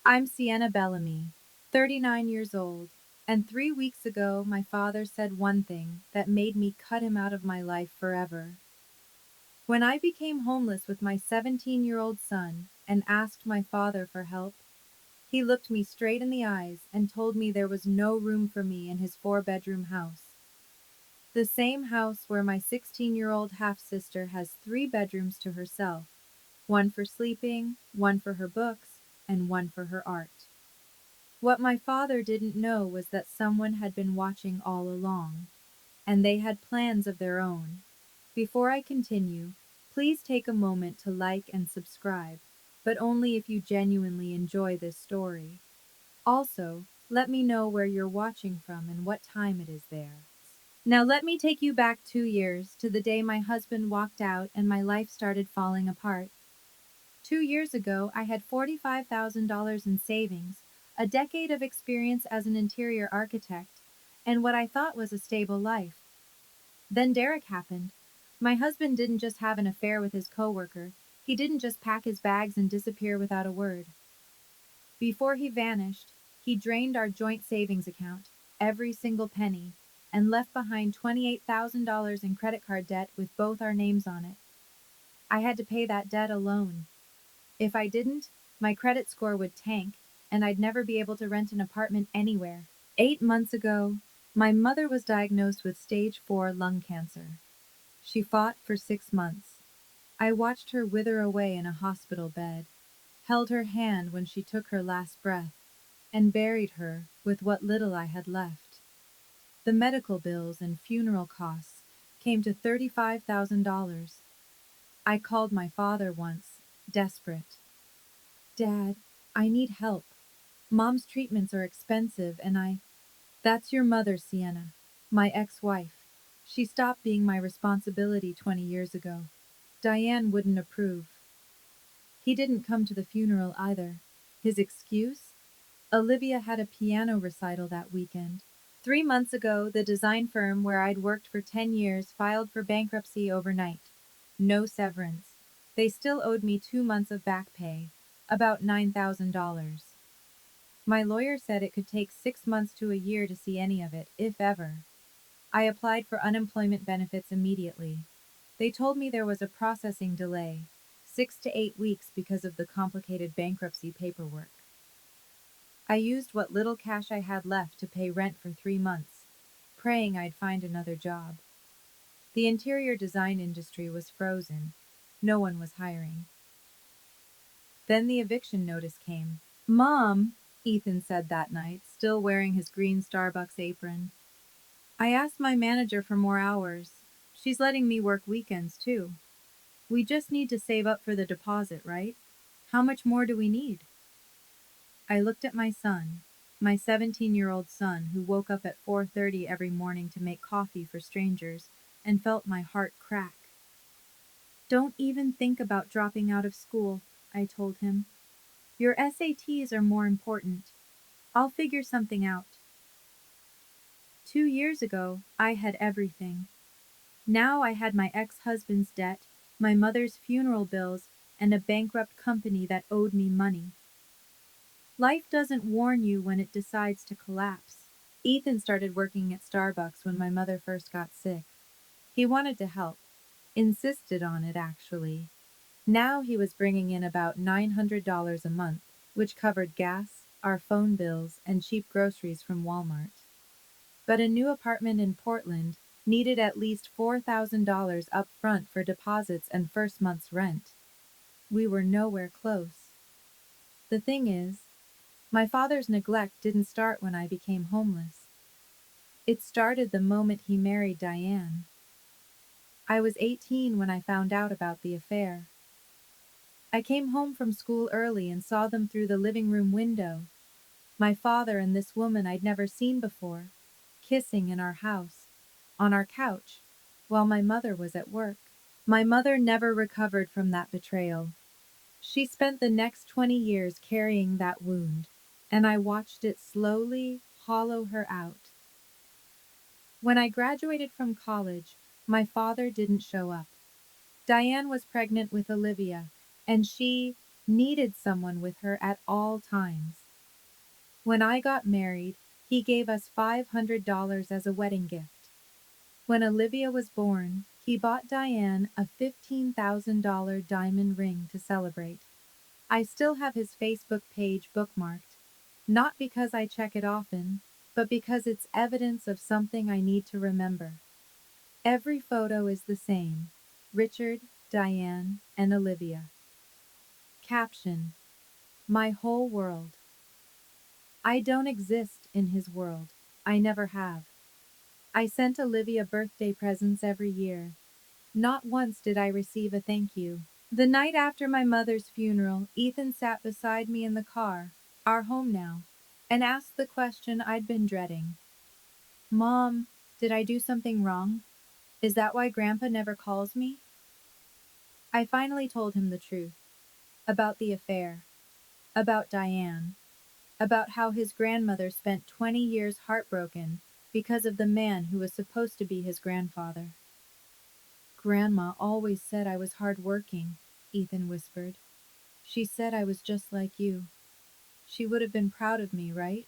I'm Sienna Bellamy, 39 years old, and 3 weeks ago my father said one thing that made me cut him out of my life forever. When I became homeless with my 17-year-old son and asked my father for help, he looked me straight in the eyes and told me there was no room for me in his 4-bedroom house. The same house where my 16-year-old half-sister has 3 bedrooms to herself, one for sleeping, one for her books, and one for her art. What my father didn't know was that someone had been watching all along, and they had plans of their own. Before I continue, please take a moment to like and subscribe, but only if you genuinely enjoy this story. Also, let me know where you're watching from and what time it is there. Now let me take you back 2 years to the day my husband walked out and my life started falling apart. 2 years ago, I had $45,000 in savings, a decade of experience as an interior architect, and what I thought was a stable life. Then Derek happened. My husband didn't just have an affair with his coworker, he didn't just pack his bags and disappear without a word. Before he vanished, he drained our joint savings account, every single penny, and left behind $28,000 in credit card debt with both our names on it. I had to pay that debt alone. If I didn't, my credit score would tank, and I'd never be able to rent an apartment anywhere. 8 months ago, my mother was diagnosed with stage 4 lung cancer. She fought for 6 months. I watched her wither away in a hospital bed, held her hand when she took her last breath, and buried her with what little I had left. The medical bills and funeral costs came to $35,000. I called my father once, desperate. Dad, I need help. Mom's treatments are expensive and That's your mother, Sienna. My ex-wife. She stopped being my responsibility 20 years ago. Diane wouldn't approve. He didn't come to the funeral either. His excuse? Olivia had a piano recital that weekend. 3 months ago, the design firm where I'd worked for 10 years filed for bankruptcy overnight. No severance. They still owed me 2 months of back pay, about $9,000. My lawyer said it could take 6 months to a year to see any of it, if ever. I applied for unemployment benefits immediately. They told me there was a processing delay, 6 to 8 weeks because of the complicated bankruptcy paperwork. I used what little cash I had left to pay rent for 3 months, praying I'd find another job. The interior design industry was frozen. No one was hiring. Then the eviction notice came. Mom, Ethan said that night, still wearing his green Starbucks apron. I asked my manager for more hours. She's letting me work weekends too. We just need to save up for the deposit, right? How much more do we need? I looked at my son, my 17-year-old son who woke up at 4:30 every morning to make coffee for strangers, and felt my heart crack. Don't even think about dropping out of school, I told him. Your SATs are more important. I'll figure something out. 2 years ago, I had everything. Now I had my ex-husband's debt, my mother's funeral bills, and a bankrupt company that owed me money. Life doesn't warn you when it decides to collapse. Ethan started working at Starbucks when my mother first got sick. He wanted to help, insisted on it actually. Now he was bringing in about $900 a month, which covered gas, our phone bills, and cheap groceries from Walmart. But a new apartment in Portland needed at least $4,000 up front for deposits and first month's rent. We were nowhere close. The thing is, my father's neglect didn't start when I became homeless. It started the moment he married Diane. I was 18 when I found out about the affair. I came home from school early and saw them through the living room window. My father and this woman I'd never seen before, kissing in our house, on our couch, while my mother was at work. My mother never recovered from that betrayal. She spent the next 20 years carrying that wound, and I watched it slowly hollow her out. When I graduated from college, my father didn't show up. Diane was pregnant with Olivia, and she needed someone with her at all times. When I got married, he gave us $500 as a wedding gift. When Olivia was born, he bought Diane a $15,000 diamond ring to celebrate. I still have his Facebook page bookmarked, not because I check it often, but because it's evidence of something I need to remember. Every photo is the same: Richard, Diane, and Olivia. Caption: My whole world. I don't exist in his world. I never have. I sent Olivia birthday presents every year. Not once did I receive a thank you. The night after my mother's funeral, Ethan sat beside me in the car, our home now, and asked the question I'd been dreading. Mom, did I do something wrong? Is that why Grandpa never calls me? I finally told him the truth. About the affair. About Diane. About how his grandmother spent 20 years heartbroken because of the man who was supposed to be his grandfather. Grandma always said I was hardworking, Ethan whispered. She said I was just like you. She would have been proud of me, right?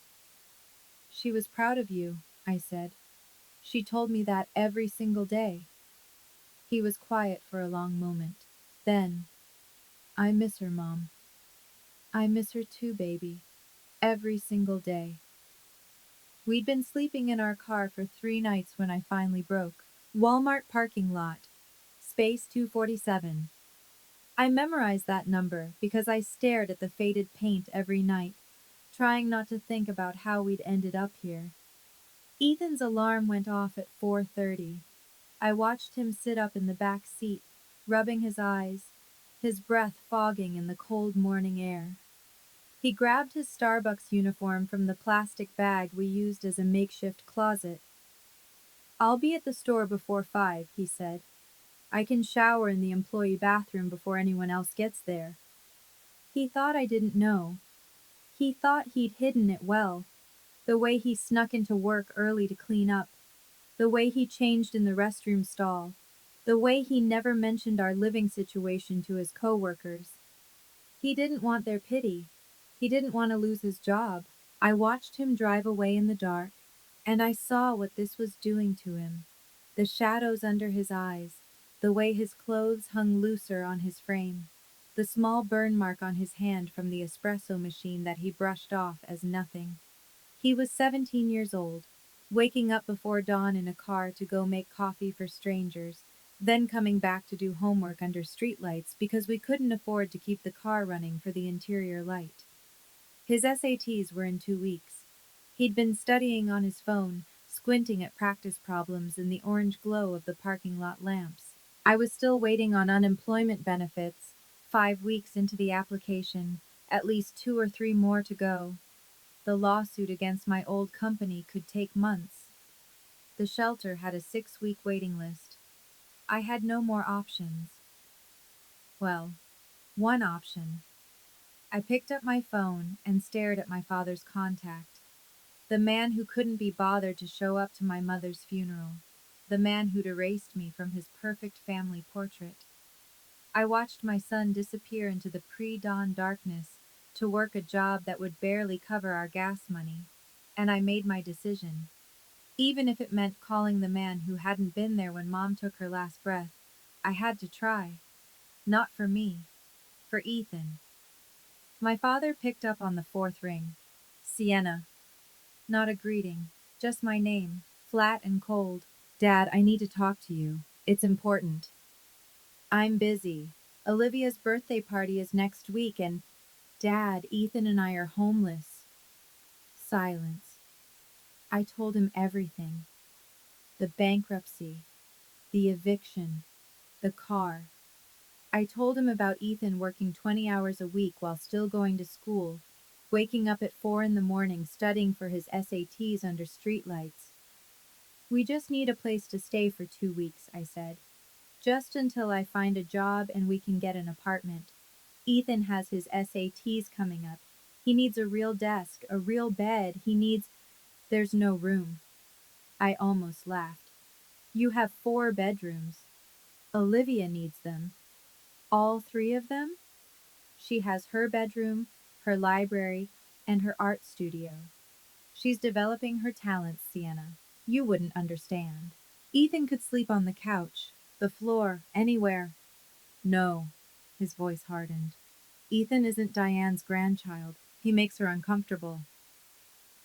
She was proud of you, I said. She told me that every single day. He was quiet for a long moment. Then, I miss her, Mom. I miss her too, baby. Every single day. We'd been sleeping in our car for 3 nights when I finally broke. Walmart parking lot. Space 247. I memorized that number because I stared at the faded paint every night, trying not to think about how we'd ended up here. Ethan's alarm went off at 4:30. I watched him sit up in the back seat, rubbing his eyes, his breath fogging in the cold morning air. He grabbed his Starbucks uniform from the plastic bag we used as a makeshift closet. I'll be at the store before 5, he said. I can shower in the employee bathroom before anyone else gets there. He thought I didn't know. He thought he'd hidden it well. The way he snuck into work early to clean up. The way he changed in the restroom stall. The way he never mentioned our living situation to his coworkers. He didn't want their pity. He didn't want to lose his job. I watched him drive away in the dark, and I saw what this was doing to him. The shadows under his eyes, the way his clothes hung looser on his frame, the small burn mark on his hand from the espresso machine that he brushed off as nothing. He was 17 years old, waking up before dawn in a car to go make coffee for strangers, then coming back to do homework under streetlights because we couldn't afford to keep the car running for the interior light. His SATs were in 2 weeks. He'd been studying on his phone, squinting at practice problems in the orange glow of the parking lot lamps. I was still waiting on unemployment benefits, 5 weeks into the application, at least 2 or 3 more to go. The lawsuit against my old company could take months. The shelter had a 6-week waiting list. I had no more options. Well, one option. I picked up my phone and stared at my father's contact. The man who couldn't be bothered to show up to my mother's funeral. The man who'd erased me from his perfect family portrait. I watched my son disappear into the pre-dawn darkness to work a job that would barely cover our gas money, and I made my decision. Even if it meant calling the man who hadn't been there when Mom took her last breath, I had to try. Not for me, for Ethan. My father picked up on the fourth ring. Sienna. Not a greeting, just my name, flat and cold. Dad, I need to talk to you. It's important. I'm busy. Olivia's birthday party is next week and Dad, Ethan and I are homeless. Silence. I told him everything. The bankruptcy, the eviction, the car. I told him about Ethan working 20 hours a week while still going to school, waking up at 4 in the morning studying for his SATs under streetlights. We just need a place to stay for 2 weeks, I said. Just until I find a job and we can get an apartment. Ethan has his SATs coming up. He needs a real desk, a real bed. There's no room. I almost laughed. You have 4 bedrooms. Olivia needs them. All 3 of them? She has her bedroom, her library, and her art studio. She's developing her talents, Sienna. You wouldn't understand. Ethan could sleep on the couch, the floor, anywhere. No. His voice hardened. Ethan isn't Diane's grandchild. He makes her uncomfortable.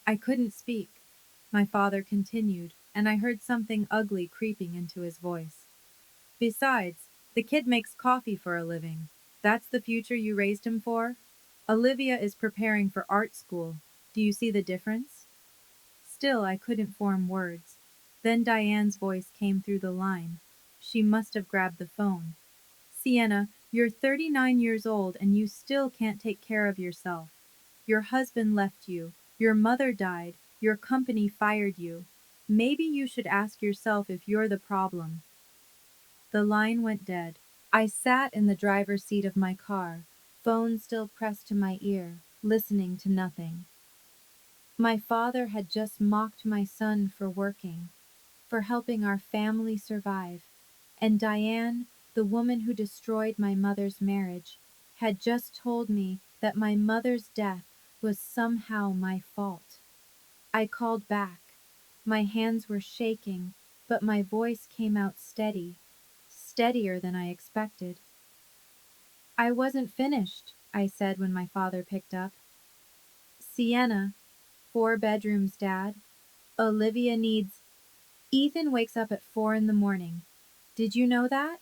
I couldn't speak. My father continued, and I heard something ugly creeping into his voice. Besides, the kid makes coffee for a living. That's the future you raised him for? Olivia is preparing for art school. Do you see the difference? Still, I couldn't form words. Then Diane's voice came through the line. She must have grabbed the phone. Sienna, you're 39 years old and you still can't take care of yourself. Your husband left you. Your mother died. Your company fired you. Maybe you should ask yourself if you're the problem. The line went dead. I sat in the driver's seat of my car, phone still pressed to my ear, listening to nothing. My father had just mocked my son for working, for helping our family survive, and Diane, the woman who destroyed my mother's marriage, had just told me that my mother's death was somehow my fault. I called back. My hands were shaking, but my voice came out steady, steadier than I expected. I wasn't finished, I said when my father picked up. Sienna, 4 bedrooms, Dad. Olivia needs. Ethan wakes up at 4 in the morning. Did you know that?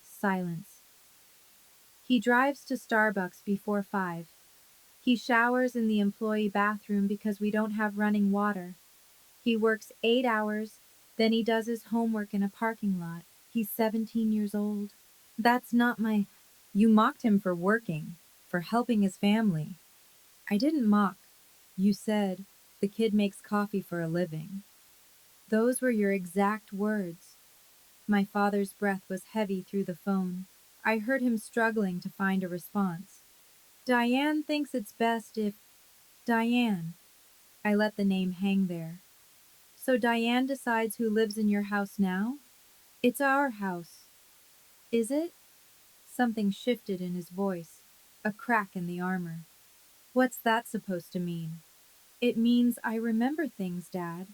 Silence. He drives to Starbucks before 5. He showers in the employee bathroom because we don't have running water. He works 8 hours, then he does his homework in a parking lot. He's 17 years old. That's not my. You mocked him for working, for helping his family. I didn't mock. You said, the kid makes coffee for a living. Those were your exact words. My father's breath was heavy through the phone. I heard him struggling to find a response. Diane thinks it's best if. Diane. I let the name hang there. So Diane decides who lives in your house now? It's our house. Is it? Something shifted in his voice, a crack in the armor. What's that supposed to mean? It means I remember things, Dad.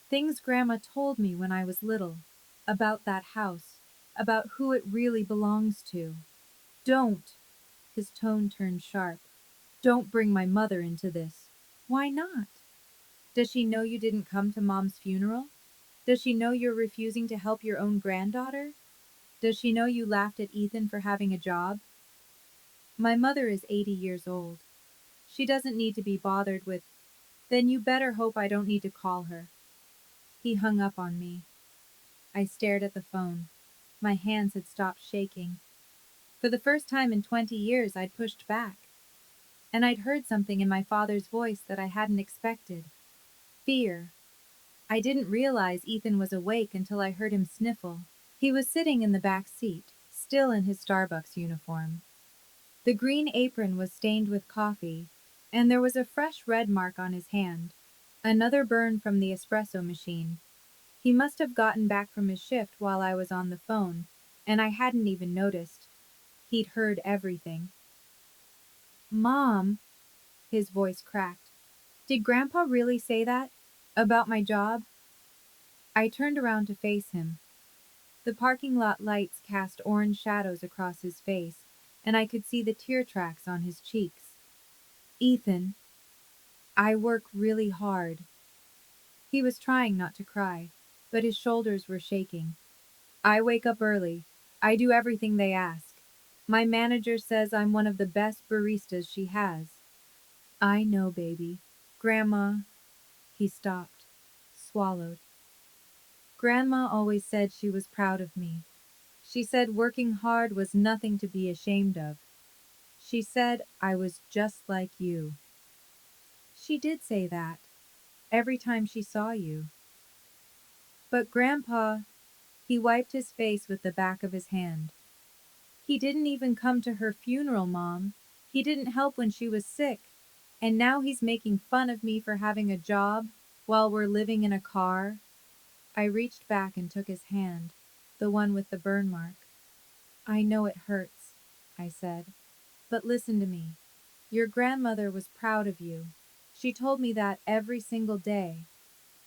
Things Grandma told me when I was little. About that house. About who it really belongs to. Don't. His tone turned sharp. Don't bring my mother into this. Why not? Does she know you didn't come to Mom's funeral? Does she know you're refusing to help your own granddaughter? Does she know you laughed at Ethan for having a job? My mother is 80 years old. She doesn't need to be bothered with. Then you better hope I don't need to call her. He hung up on me. I stared at the phone. My hands had stopped shaking. For the first time in 20 years, I'd pushed back. And I'd heard something in my father's voice that I hadn't expected. Fear. I didn't realize Ethan was awake until I heard him sniffle. He was sitting in the back seat, still in his Starbucks uniform. The green apron was stained with coffee, and there was a fresh red mark on his hand, another burn from the espresso machine. He must have gotten back from his shift while I was on the phone, and I hadn't even noticed. He'd heard everything. Mom, his voice cracked. Did Grandpa really say that? About my job? I turned around to face him. The parking lot lights cast orange shadows across his face, and I could see the tear tracks on his cheeks. Ethan, I work really hard. He was trying not to cry, but his shoulders were shaking. I wake up early. I do everything they ask. My manager says I'm one of the best baristas she has. I know, baby. Grandma. He stopped, swallowed. Grandma always said she was proud of me. She said working hard was nothing to be ashamed of. She said I was just like you. She did say that, every time she saw you. But Grandpa, he wiped his face with the back of his hand. He didn't even come to her funeral, Mom. He didn't help when she was sick. And now he's making fun of me for having a job while we're living in a car. I reached back and took his hand, the one with the burn mark. I know it hurts, I said. But listen to me. Your grandmother was proud of you. She told me that every single day.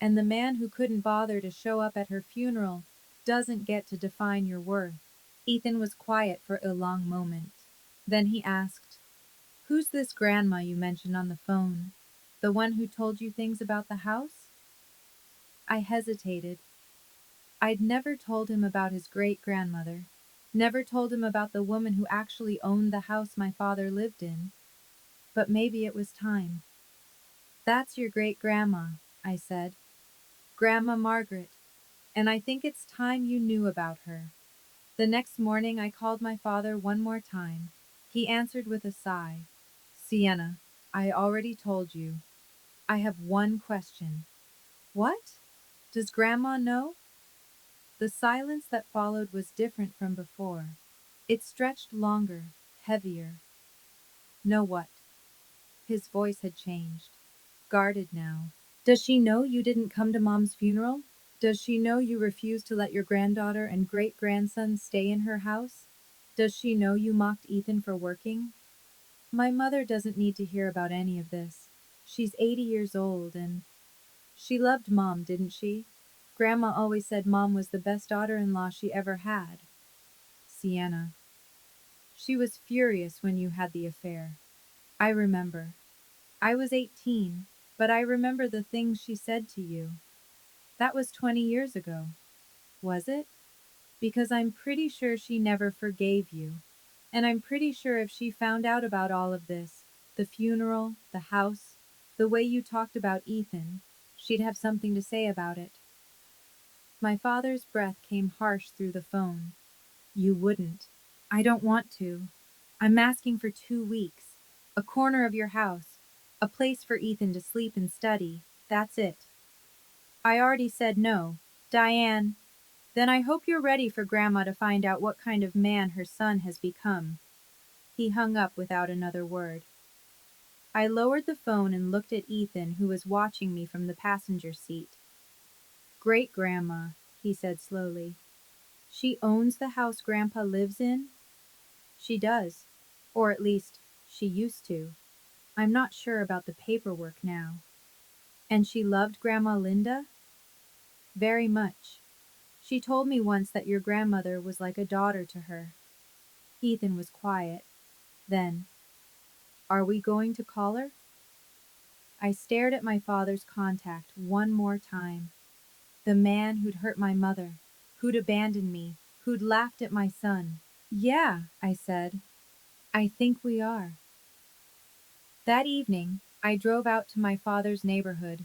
And the man who couldn't bother to show up at her funeral doesn't get to define your worth. Ethan was quiet for a long moment. Then he asked, "Who's this grandma you mentioned on the phone? The one who told you things about the house?" I hesitated. I'd never told him about his great-grandmother. Never told him about the woman who actually owned the house my father lived in. But maybe it was time. "That's your great-grandma," I said. "Grandma Margaret. And I think it's time you knew about her." The next morning I called my father one more time. He answered with a sigh. "Sienna, I already told you. I have one question." "What? Does Grandma know?" The silence that followed was different from before. It stretched longer, heavier. "Know what?" His voice had changed. Guarded now. "Does she know you didn't come to Mom's funeral? Does she know you refused to let your granddaughter and great-grandson stay in her house? Does she know you mocked Ethan for working?" "My mother doesn't need to hear about any of this. She's 80 years old and she loved Mom, didn't she? Grandma always said Mom was the best daughter-in-law she ever had." "Sienna, she was furious when you had the affair. I remember. I was 18, but I remember the things she said to you. That was 20 years ago. Was it? Because I'm pretty sure she never forgave you. And I'm pretty sure if she found out about all of this, the funeral, the house, the way you talked about Ethan, she'd have something to say about it." My father's breath came harsh through the phone. "You wouldn't. I don't want to. I'm asking for 2 weeks. A corner of your house. A place for Ethan to sleep and study. That's it." "I already said no. Diane, then I hope you're ready for Grandma to find out what kind of man her son has become." He hung up without another word. I lowered the phone and looked at Ethan, who was watching me from the passenger seat. "Great-grandma," he said slowly. "She owns the house Grandpa lives in?" "She does. Or at least, she used to. I'm not sure about the paperwork now." "And she loved Grandma Linda?" "Very much. She told me once that your grandmother was like a daughter to her." Ethan was quiet. Then, "Are we going to call her?" I stared at my father's contact one more time. The man who'd hurt my mother, who'd abandoned me, who'd laughed at my son. "Yeah," I said. "I think we are." That evening, I drove out to my father's neighborhood.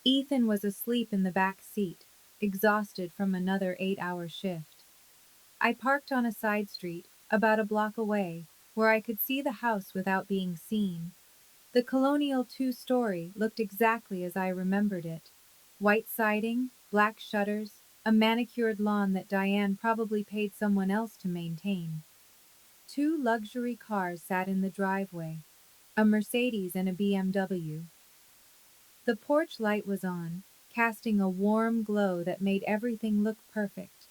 Ethan was asleep in the back seat, exhausted from another 8-hour shift. I parked on a side street, about a block away, where I could see the house without being seen. The colonial two-story looked exactly as I remembered it. White siding, black shutters, a manicured lawn that Diane probably paid someone else to maintain. 2 luxury cars sat in the driveway, a Mercedes and a BMW. The porch light was on, casting a warm glow that made everything look perfect.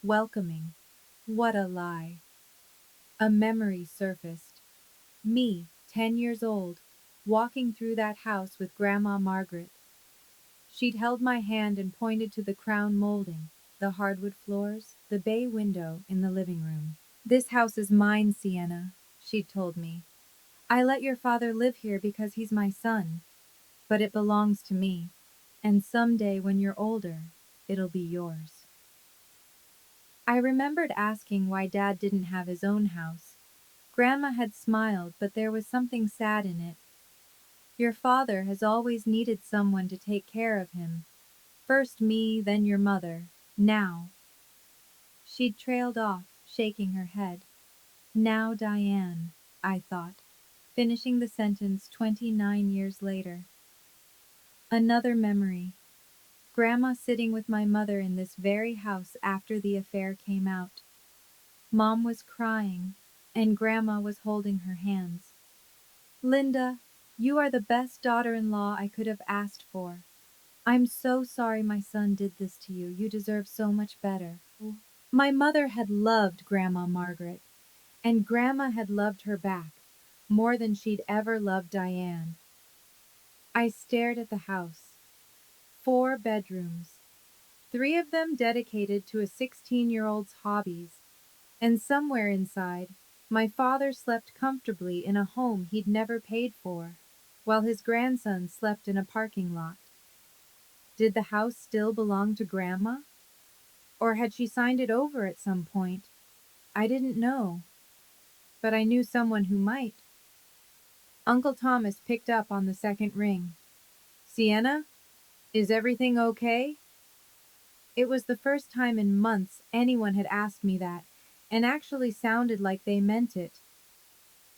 Welcoming. What a lie. A memory surfaced. Me, 10 years old, walking through that house with Grandma Margaret. She'd held my hand and pointed to the crown molding, the hardwood floors, the bay window in the living room. "This house is mine, Sienna," she'd told me. "I let your father live here because he's my son, but it belongs to me. And someday when you're older, it'll be yours." I remembered asking why Dad didn't have his own house. Grandma had smiled, but there was something sad in it. "Your father has always needed someone to take care of him. First me, then your mother. Now." She'd trailed off, shaking her head. "Now Diane," I thought, finishing the sentence 29 years later. Another memory. Grandma sitting with my mother in this very house after the affair came out. Mom was crying, and Grandma was holding her hands. "Linda, you are the best daughter-in-law I could have asked for. I'm so sorry my son did this to you. You deserve so much better." My mother had loved Grandma Margaret. And Grandma had loved her back, more than she'd ever loved Diane. I stared at the house. 4 bedrooms, 3 of them dedicated to a 16-year-old's hobbies, and somewhere inside, my father slept comfortably in a home he'd never paid for, while his grandson slept in a parking lot. Did the house still belong to Grandma? Or had she signed it over at some point? I didn't know, but I knew someone who might. Uncle Thomas picked up on the second ring. Sienna, is everything okay? It was the first time in months anyone had asked me that, and actually sounded like they meant it.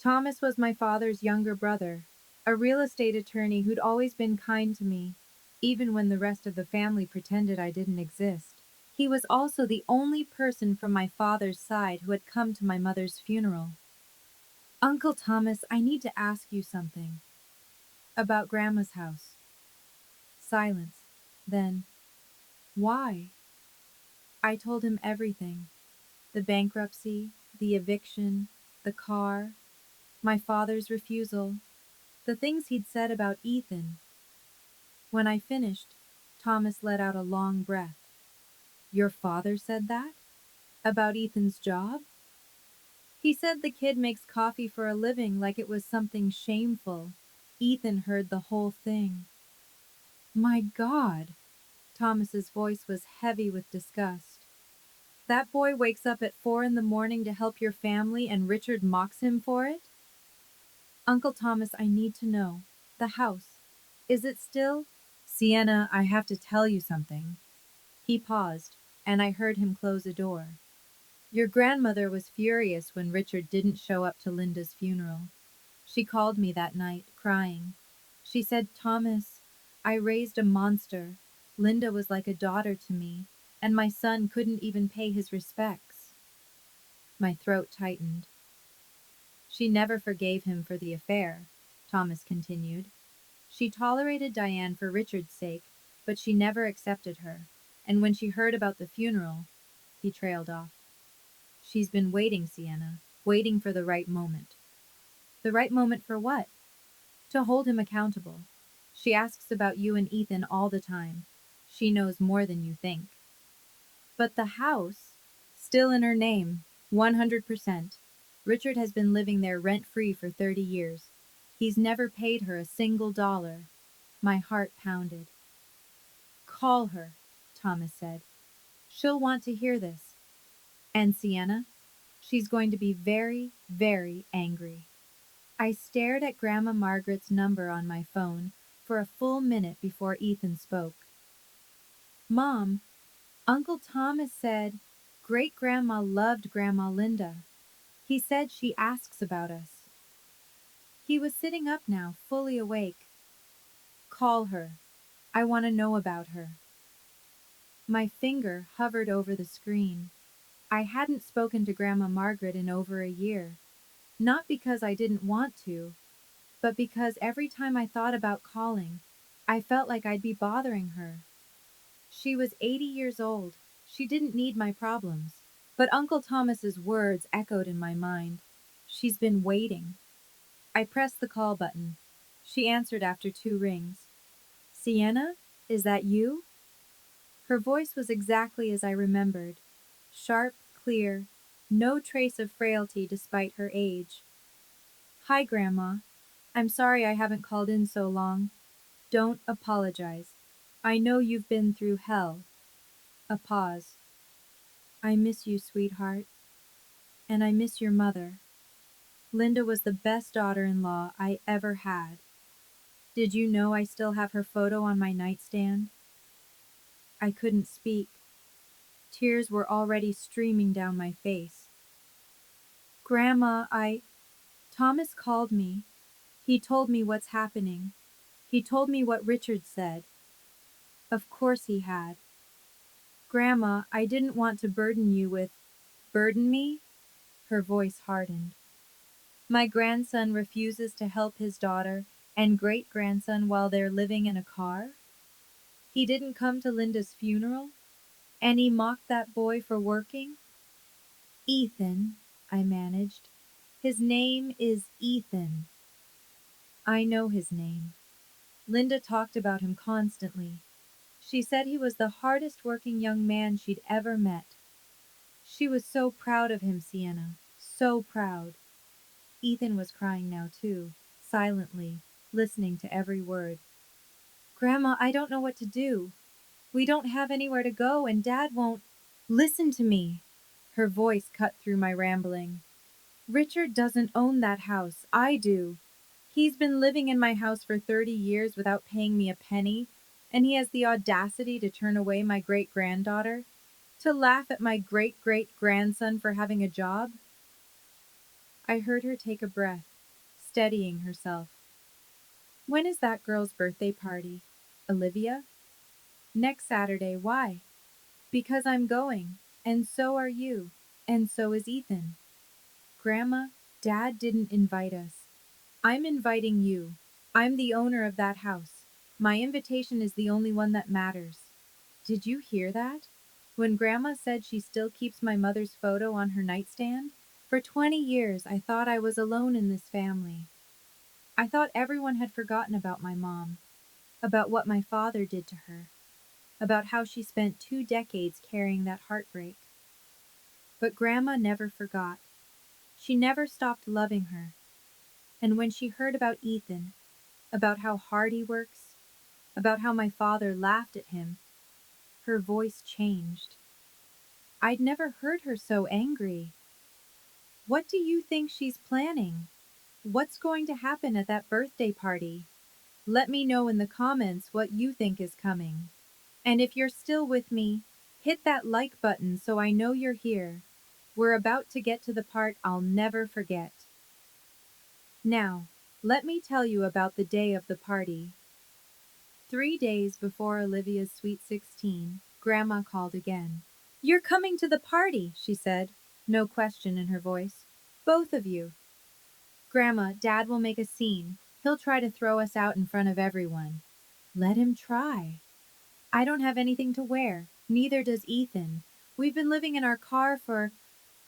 Thomas was my father's younger brother, a real estate attorney who'd always been kind to me, even when the rest of the family pretended I didn't exist. He was also the only person from my father's side who had come to my mother's funeral. Uncle Thomas, I need to ask you something. About Grandma's house. Silence. Then, why? I told him everything. The bankruptcy, the eviction, the car, my father's refusal, the things he'd said about Ethan. When I finished, Thomas let out a long breath. Your father said that? About Ethan's job? He said the kid makes coffee for a living like it was something shameful. Ethan heard the whole thing. My God! Thomas's voice was heavy with disgust. That boy wakes up at 4 in the morning to help your family and Richard mocks him for it? Uncle Thomas, I need to know. The house. Is it still? Sienna, I have to tell you something. He paused, and I heard him close a door. Your grandmother was furious when Richard didn't show up to Linda's funeral. She called me that night, crying. She said, Thomas, I raised a monster. Linda was like a daughter to me, and my son couldn't even pay his respects. My throat tightened. She never forgave him for the affair, Thomas continued. She tolerated Diane for Richard's sake, but she never accepted her, and when she heard about the funeral, he trailed off. She's been waiting, Sienna, waiting for the right moment. The right moment for what? To hold him accountable. She asks about you and Ethan all the time. She knows more than you think. But the house, still in her name, 100%. Richard has been living there rent-free for 30 years. He's never paid her a single dollar. My heart pounded. Call her, Thomas said. She'll want to hear this. And Sienna? She's going to be very, very angry. I stared at Grandma Margaret's number on my phone for a full minute before Ethan spoke. Mom, Uncle Thomas said Great-Grandma loved Grandma Linda. He said she asks about us. He was sitting up now, fully awake. Call her. I want to know about her. My finger hovered over the screen. I hadn't spoken to Grandma Margaret in over a year. Not because I didn't want to, but because every time I thought about calling, I felt like I'd be bothering her. She was 80 years old. She didn't need my problems. But Uncle Thomas's words echoed in my mind. She's been waiting. I pressed the call button. She answered after 2 rings. Sienna, is that you? Her voice was exactly as I remembered. Sharp, clear, no trace of frailty despite her age. Hi, Grandma. I'm sorry I haven't called in so long. Don't apologize. I know you've been through hell. A pause. I miss you, sweetheart. And I miss your mother. Linda was the best daughter-in-law I ever had. Did you know I still have her photo on my nightstand? I couldn't speak. Tears were already streaming down my face. Grandma, Thomas called me. He told me what's happening. He told me what Richard said. Of course he had. Grandma, I didn't want to burden you with... Burden me? Her voice hardened. My grandson refuses to help his daughter and great-grandson while they're living in a car? He didn't come to Linda's funeral? And he mocked that boy for working? Ethan, I managed. His name is Ethan. I know his name. Linda talked about him constantly. She said he was the hardest working young man she'd ever met. She was so proud of him, Sienna. So proud. Ethan was crying now too, silently, listening to every word. Grandma, I don't know what to do. We don't have anywhere to go, and Dad won't. Listen to me. Her voice cut through my rambling. Richard doesn't own that house. I do. He's been living in my house for 30 years without paying me a penny, and he has the audacity to turn away my great-granddaughter? To laugh at my great-great-grandson for having a job? I heard her take a breath, steadying herself. When is that girl's birthday party? Olivia? Next Saturday. Why? Because I'm going, and so are you, and so is Ethan. Grandma, Dad didn't invite us. I'm inviting you. I'm the owner of that house. My invitation is the only one that matters. Did you hear that? When Grandma said she still keeps my mother's photo on her nightstand? For 20 years, I thought I was alone in this family. I thought everyone had forgotten about my mom, about what my father did to her, about how she spent 2 decades carrying that heartbreak. But Grandma never forgot. She never stopped loving her. And when she heard about Ethan, about how hard he works, about how my father laughed at him, her voice changed. I'd never heard her so angry. What do you think she's planning? What's going to happen at that birthday party? Let me know in the comments what you think is coming. And if you're still with me, hit that like button so I know you're here. We're about to get to the part I'll never forget. Now, let me tell you about the day of the party. 3 days before Olivia's sweet 16, Grandma called again. You're coming to the party, she said, no question in her voice. Both of you. Grandma, Dad will make a scene. He'll try to throw us out in front of everyone. Let him try. I don't have anything to wear. Neither does Ethan. We've been living in our car for...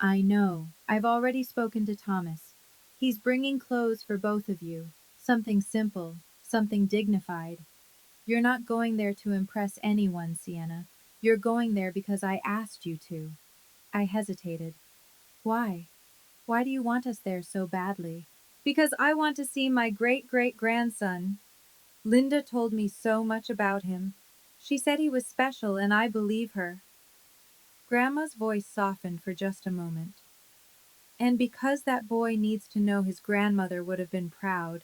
I know. I've already spoken to Thomas. He's bringing clothes for both of you. Something simple. Something dignified. You're not going there to impress anyone, Sienna. You're going there because I asked you to. I hesitated. Why? Why do you want us there so badly? Because I want to see my great-great-grandson. Linda told me so much about him. She said he was special, and I believe her. Grandma's voice softened for just a moment. And because that boy needs to know his grandmother would have been proud,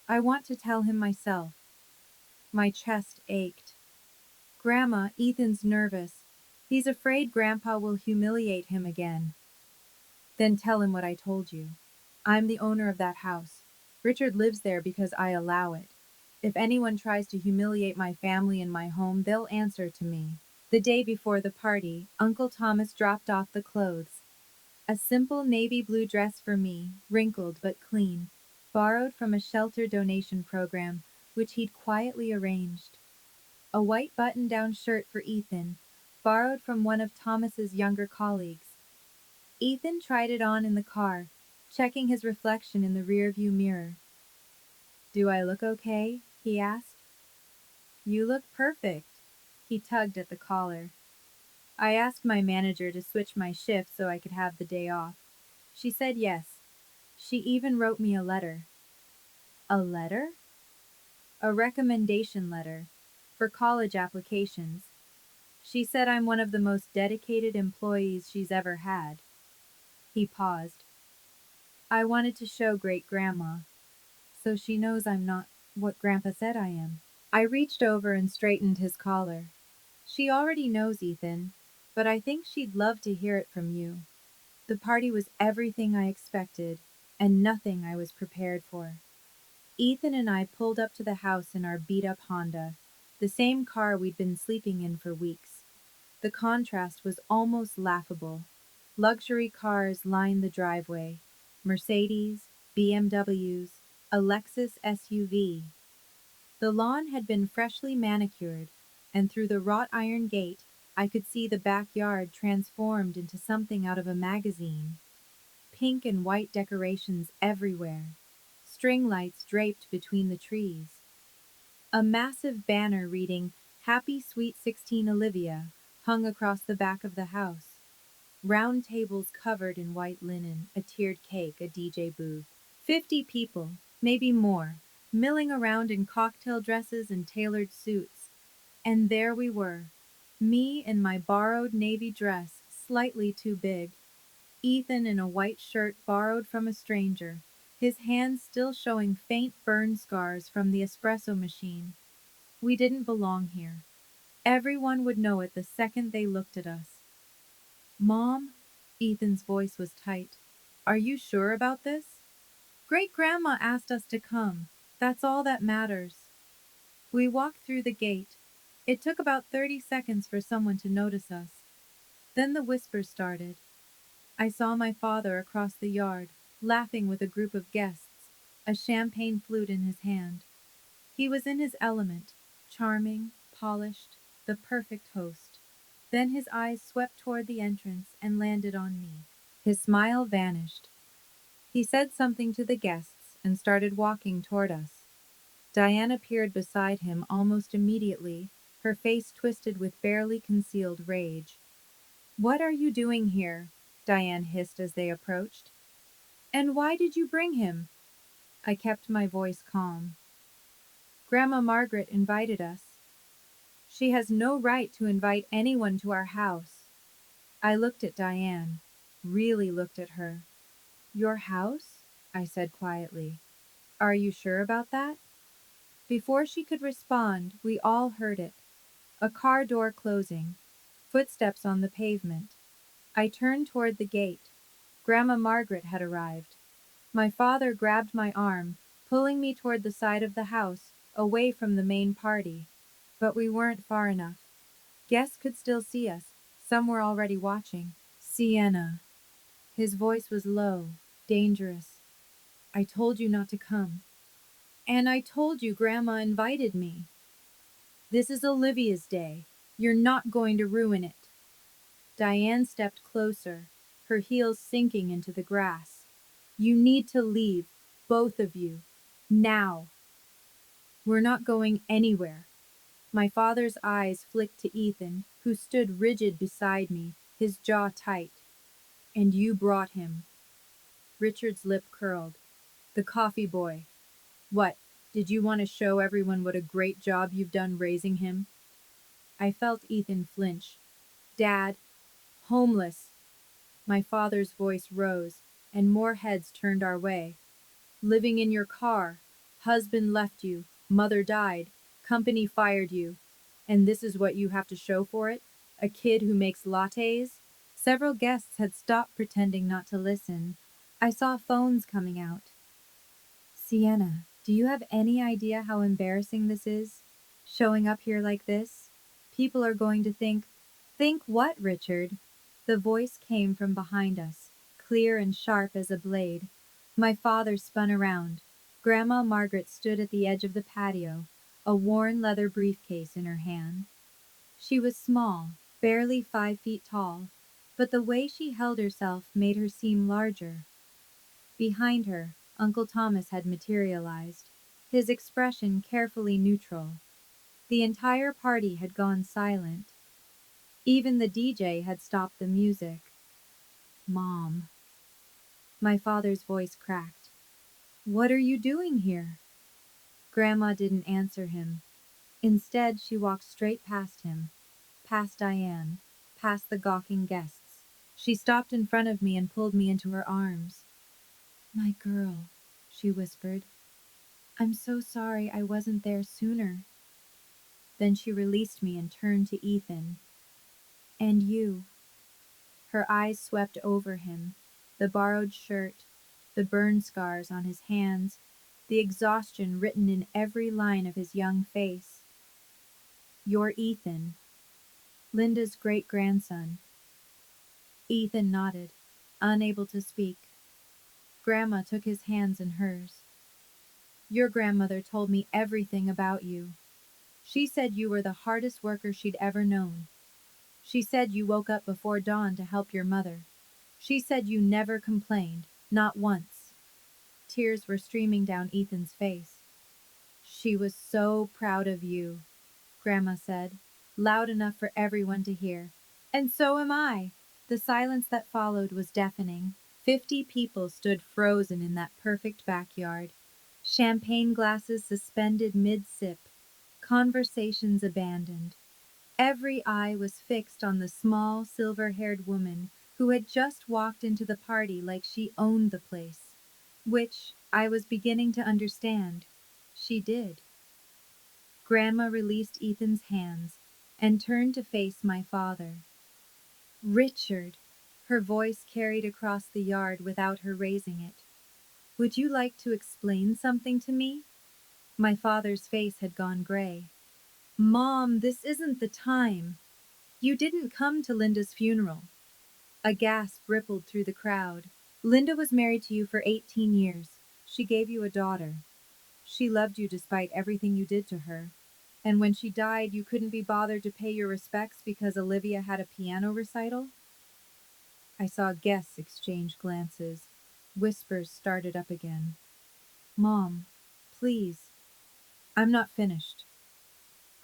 I want to tell him myself. My chest ached. Grandma, Ethan's nervous. He's afraid Grandpa will humiliate him again. Then tell him what I told you. I'm the owner of that house. Richard lives there because I allow it. If anyone tries to humiliate my family and my home, they'll answer to me. The day before the party, Uncle Thomas dropped off the clothes. A simple navy blue dress for me, wrinkled but clean, borrowed from a shelter donation program, which he'd quietly arranged. A white button-down shirt for Ethan, borrowed from one of Thomas's younger colleagues. Ethan tried it on in the car, checking his reflection in the rearview mirror. Do I look okay? He asked. You look perfect. He tugged at the collar. I asked my manager to switch my shift so I could have the day off. She said yes. She even wrote me a letter. A letter? A recommendation letter. For college applications. She said I'm one of the most dedicated employees she's ever had. He paused. I wanted to show great-grandma, so she knows I'm not what Grandpa said I am. I reached over and straightened his collar. She already knows, Ethan, but I think she'd love to hear it from you. The party was everything I expected, and nothing I was prepared for. Ethan and I pulled up to the house in our beat-up Honda, the same car we'd been sleeping in for weeks. The contrast was almost laughable. Luxury cars lined the driveway. Mercedes, BMWs, a Lexus SUV. The lawn had been freshly manicured, and through the wrought iron gate, I could see the backyard transformed into something out of a magazine. pink and white decorations everywhere, string lights draped between the trees. A massive banner reading, Happy Sweet 16 Olivia, hung across the back of the house. Round tables covered in white linen, a tiered cake, a DJ booth. 50 people, maybe more, milling around in cocktail dresses and tailored suits. And there we were, me in my borrowed navy dress, slightly too big, Ethan in a white shirt borrowed from a stranger, his hands still showing faint burn scars from the espresso machine. We didn't belong here. Everyone would know it the second they looked at us. Mom? Ethan's voice was tight. Are you sure about this? Great Grandma asked us to come. That's all that matters. We walked through the gate. It took about 30 seconds for someone to notice us. Then the whispers started. I saw my father across the yard, laughing with a group of guests, a champagne flute in his hand. He was in his element, charming, polished, the perfect host. Then his eyes swept toward the entrance and landed on me. His smile vanished. He said something to the guests and started walking toward us. Diane appeared beside him almost immediately, her face twisted with barely concealed rage. What are you doing here? Diane hissed as they approached. And why did you bring him? I kept my voice calm. Grandma Margaret invited us. She has no right to invite anyone to our house. I looked at Diane, really looked at her. Your house? I said quietly. Are you sure about that? Before she could respond, we all heard it. A car door closing, footsteps on the pavement. I turned toward the gate. Grandma Margaret had arrived. My father grabbed my arm, pulling me toward the side of the house, away from the main party. But we weren't far enough. Guests could still see us. Some were already watching. Sienna. His voice was low, dangerous. I told you not to come. And I told you Grandma invited me. This is Olivia's day. You're not going to ruin it. Diane stepped closer, her heels sinking into the grass. You need to leave, both of you. Now. We're not going anywhere. My father's eyes flicked to Ethan, who stood rigid beside me, his jaw tight. And you brought him. Richard's lip curled. The coffee boy. What, did you want to show everyone what a great job you've done raising him? I felt Ethan flinch. Dad, homeless. My father's voice rose, and more heads turned our way. Living in your car. Husband left you. Mother died. Company fired you. And this is what you have to show for it? A kid who makes lattes? Several guests had stopped pretending not to listen. I saw phones coming out. Sienna, do you have any idea how embarrassing this is? Showing up here like this? People are going to think. Think what, Richard? The voice came from behind us, clear and sharp as a blade. My father spun around. Grandma Margaret stood at the edge of the patio, a worn leather briefcase in her hand. She was small, barely 5 feet tall, but the way she held herself made her seem larger. Behind her, Uncle Thomas had materialized, his expression carefully neutral. The entire party had gone silent. Even the DJ had stopped the music. Mom. My father's voice cracked. What are you doing here? Grandma didn't answer him. Instead, she walked straight past him, past Diane, past the gawking guests. She stopped in front of me and pulled me into her arms. My girl, she whispered. I'm so sorry I wasn't there sooner. Then she released me and turned to Ethan. And you. Her eyes swept over him, the borrowed shirt, the burn scars on his hands, the exhaustion written in every line of his young face. You're Ethan, Linda's great-grandson. Ethan nodded, unable to speak. Grandma took his hands in hers. Your grandmother told me everything about you. She said you were the hardest worker she'd ever known. She said you woke up before dawn to help your mother. She said you never complained, Not once. Tears were streaming down Ethan's face. She was so proud of you, Grandma said, loud enough for everyone to hear. And so am I. The silence that followed was deafening. 50 people stood frozen in that perfect backyard. Champagne glasses suspended mid-sip. Conversations abandoned. Every eye was fixed on the small, silver-haired woman who had just walked into the party like she owned the place. Which, I was beginning to understand, she did. Grandma released Ethan's hands and turned to face my father. Richard, her voice carried across the yard without her raising it. Would you like to explain something to me? My father's face had gone gray. Mom, this isn't the time. You didn't come to Linda's funeral. A gasp rippled through the crowd. Linda was married to you for 18 years. She gave you a daughter. She loved you despite everything you did to her. And when she died, you couldn't be bothered to pay your respects because Olivia had a piano recital? I saw guests exchange glances. Whispers started up again. Mom, please. I'm not finished.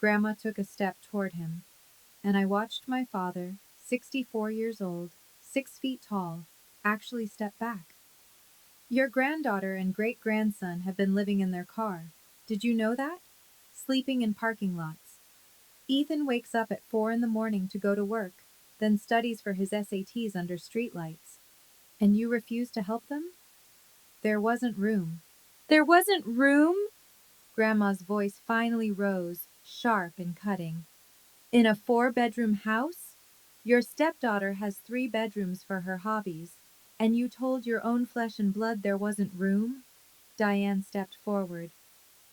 Grandma took a step toward him, and I watched my father, 64 years old, 6 feet tall, actually step back. Your granddaughter and great-grandson have been living in their car. Did you know that? Sleeping in parking lots. Ethan wakes up at 4 in the morning to go to work, then studies for his SATs under streetlights. And you refuse to help them? There wasn't room. There wasn't room? Grandma's voice finally rose, sharp and cutting. In a 4-bedroom house? Your stepdaughter has 3 bedrooms for her hobbies, and you told your own flesh and blood there wasn't room? Diane stepped forward.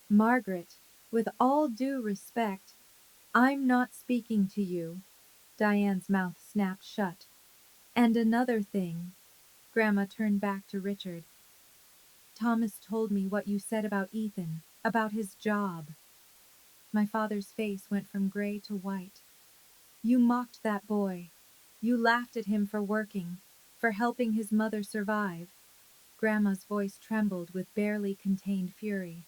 Margaret, with all due respect, I'm not speaking to you. Diane's mouth snapped shut. And another thing. Grandma turned back to Richard. Thomas told me what you said about Ethan, about his job. My father's face went from gray to white. You mocked that boy. You laughed at him for working, for helping his mother survive. Grandma's voice trembled with barely contained fury.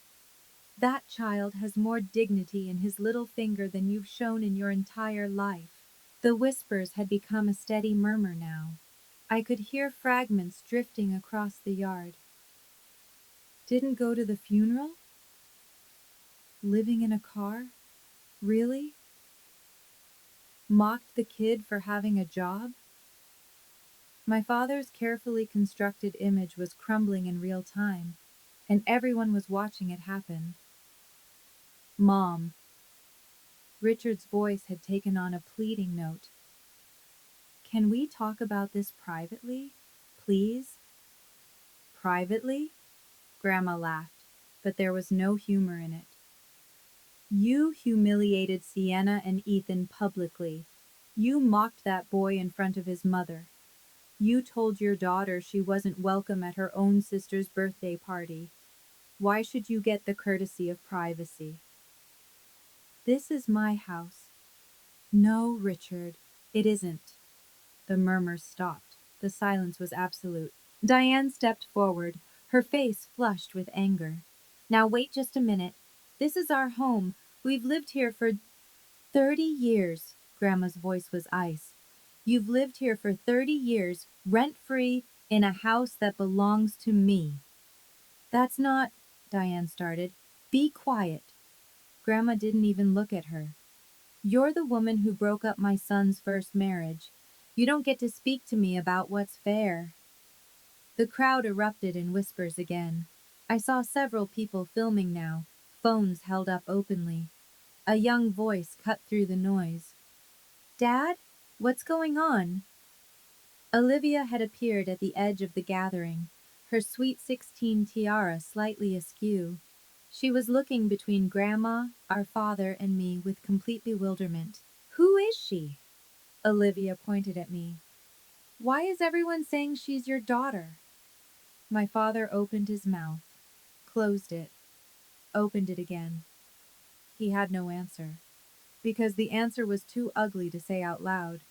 That child has more dignity in his little finger than you've shown in your entire life. The whispers had become a steady murmur now. I could hear fragments drifting across the yard. Didn't go to the funeral? Living in a car? Really? Mocked the kid for having a job? My father's carefully constructed image was crumbling in real time, and everyone was watching it happen. Mom. Richard's voice had taken on a pleading note. Can we talk about this privately, please? Privately? Grandma laughed, but there was no humor in it. You humiliated Sienna and Ethan publicly. You mocked that boy in front of his mother. You told your daughter she wasn't welcome at her own sister's birthday party. Why should you get the courtesy of privacy? This is my house. No, Richard, it isn't. The murmurs stopped. The silence was absolute. Diane stepped forward, her face flushed with anger. Now wait just a minute. This is our home. We've lived here for 30 years. Grandma's voice was ice. You've lived here for 30 years, rent-free, in a house that belongs to me. That's not, Diane started. Be quiet. Grandma didn't even look at her. You're the woman who broke up my son's first marriage. You don't get to speak to me about what's fair. The crowd erupted in whispers again. I saw several people filming now, phones held up openly. A young voice cut through the noise. Dad? What's going on? Olivia had appeared at the edge of the gathering, her sweet 16 tiara slightly askew. She was looking between Grandma, our father, and me with complete bewilderment. Who is she? Olivia pointed at me. Why is everyone saying she's your daughter? My father opened his mouth, closed it, opened it again. He had no answer, because the answer was too ugly to say out loud.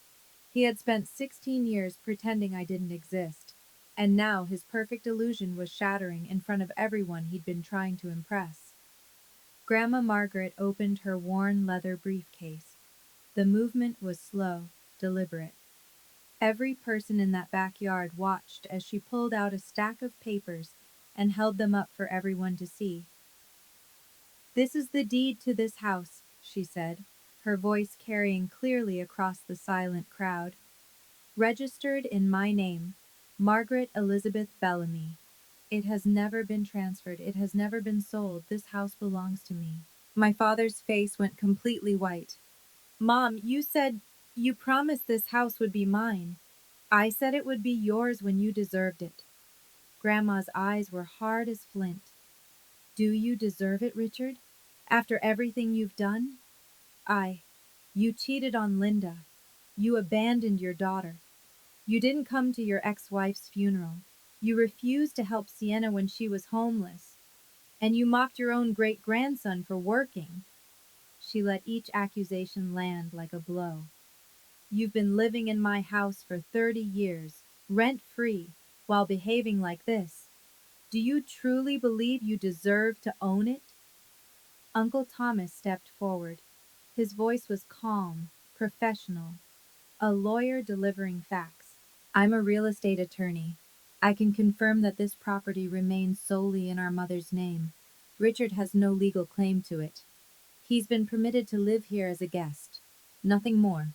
He had spent 16 years pretending I didn't exist. And now his perfect illusion was shattering in front of everyone he'd been trying to impress. Grandma Margaret opened her worn leather briefcase. The movement was slow, deliberate. Every person in that backyard watched as she pulled out a stack of papers and held them up for everyone to see. "This is the deed to this house," she said, her voice carrying clearly across the silent crowd. "Registered in my name, Margaret Elizabeth Bellamy. It has never been transferred. It has never been sold. This house belongs to me." My father's face went completely white. "Mom, you promised this house would be mine. I said it would be yours when you deserved it." Grandma's eyes were hard as flint. "Do you deserve it, Richard? After everything you've done? You cheated on Linda. You abandoned your daughter. You didn't come to your ex-wife's funeral. You refused to help Sienna when she was homeless. And you mocked your own great-grandson for working." She let each accusation land like a blow. "You've been living in my house for 30 years, rent-free, while behaving like this. Do you truly believe you deserve to own it?" Uncle Thomas stepped forward. His voice was calm, professional, a lawyer delivering facts. "I'm a real estate attorney. I can confirm that this property remains solely in our mother's name. Richard has no legal claim to it. He's been permitted to live here as a guest. Nothing more."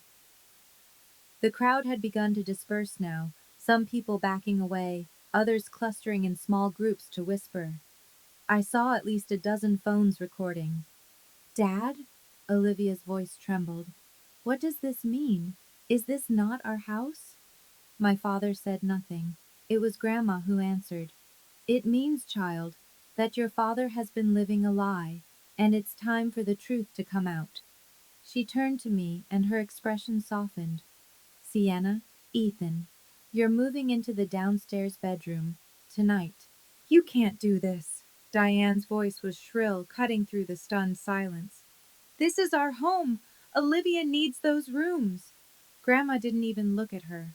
The crowd had begun to disperse now, some people backing away, others clustering in small groups to whisper. I saw at least a dozen phones recording. "Dad?" Olivia's voice trembled. "What does this mean? Is this not our house?" My father said nothing. It was Grandma who answered. "It means, child, that your father has been living a lie, and it's time for the truth to come out." She turned to me, and her expression softened. "Sienna, Ethan, you're moving into the downstairs bedroom, tonight." "You can't do this." Diane's voice was shrill, cutting through the stunned silence. "This is our home. Olivia needs those rooms." Grandma didn't even look at her.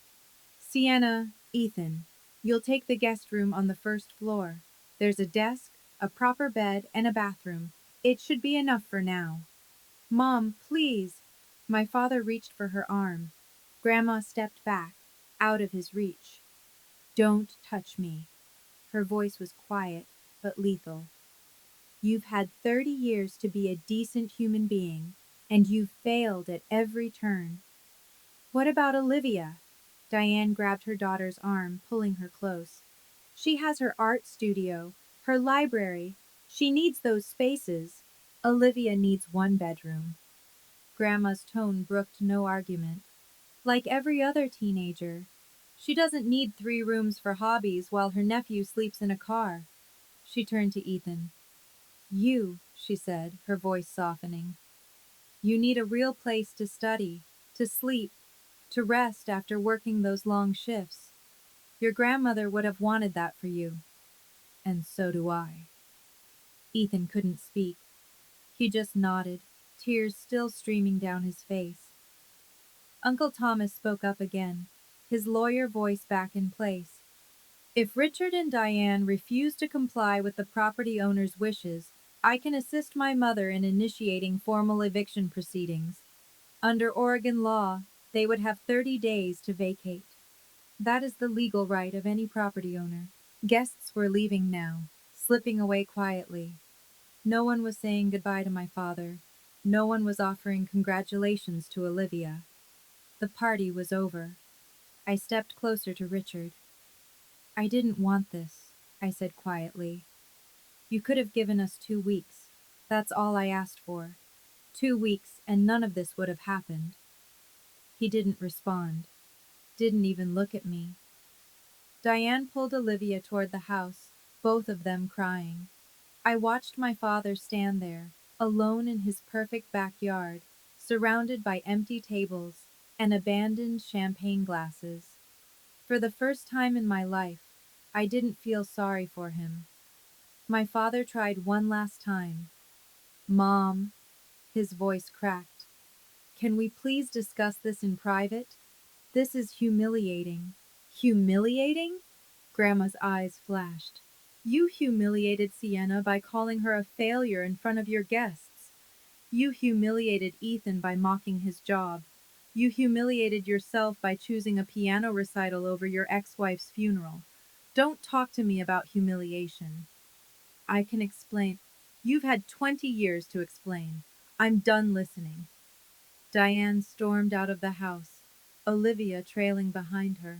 "Sienna, Ethan, you'll take the guest room on the first floor. There's a desk, a proper bed, and a bathroom. It should be enough for now." "Mom, please." My father reached for her arm. Grandma stepped back, out of his reach. "Don't touch me." Her voice was quiet, but lethal. "You've had 30 years to be a decent human being, and you've failed at every turn." "What about Olivia?" Diane grabbed her daughter's arm, pulling her close. "She has her art studio, her library. She needs those spaces." "Olivia needs one bedroom." Grandma's tone brooked no argument. "Like every other teenager. She doesn't need 3 rooms for hobbies while her nephew sleeps in a car." She turned to Ethan. "You," she said, her voice softening. "You need a real place to study, to sleep, to rest after working those long shifts. Your grandmother would have wanted that for you. And so do I." Ethan couldn't speak. He just nodded, tears still streaming down his face. Uncle Thomas spoke up again, his lawyer voice back in place. "If Richard and Diane refuse to comply with the property owner's wishes, I can assist my mother in initiating formal eviction proceedings. Under Oregon law, they would have 30 days to vacate. That is the legal right of any property owner." Guests were leaving now, slipping away quietly. No one was saying goodbye to my father. No one was offering congratulations to Olivia. The party was over. I stepped closer to Richard. "I didn't want this," I said quietly. "You could have given us 2 weeks. That's all I asked for. 2 weeks, and none of this would have happened." He didn't respond. Didn't even look at me. Diane pulled Olivia toward the house, both of them crying. I watched my father stand there, alone in his perfect backyard, surrounded by empty tables and abandoned champagne glasses. For the first time in my life, I didn't feel sorry for him. My father tried one last time. "Mom," his voice cracked. "Can we please discuss this in private? This is humiliating." "Humiliating?" Grandma's eyes flashed. You humiliated Sienna by calling her a failure in front of your guests. You humiliated Ethan by mocking his job. You humiliated yourself by choosing a piano recital over your ex-wife's funeral. Don't talk to me about humiliation. I can explain. You've had 20 years to explain. I'm done listening. Diane stormed out of the house, Olivia trailing behind her.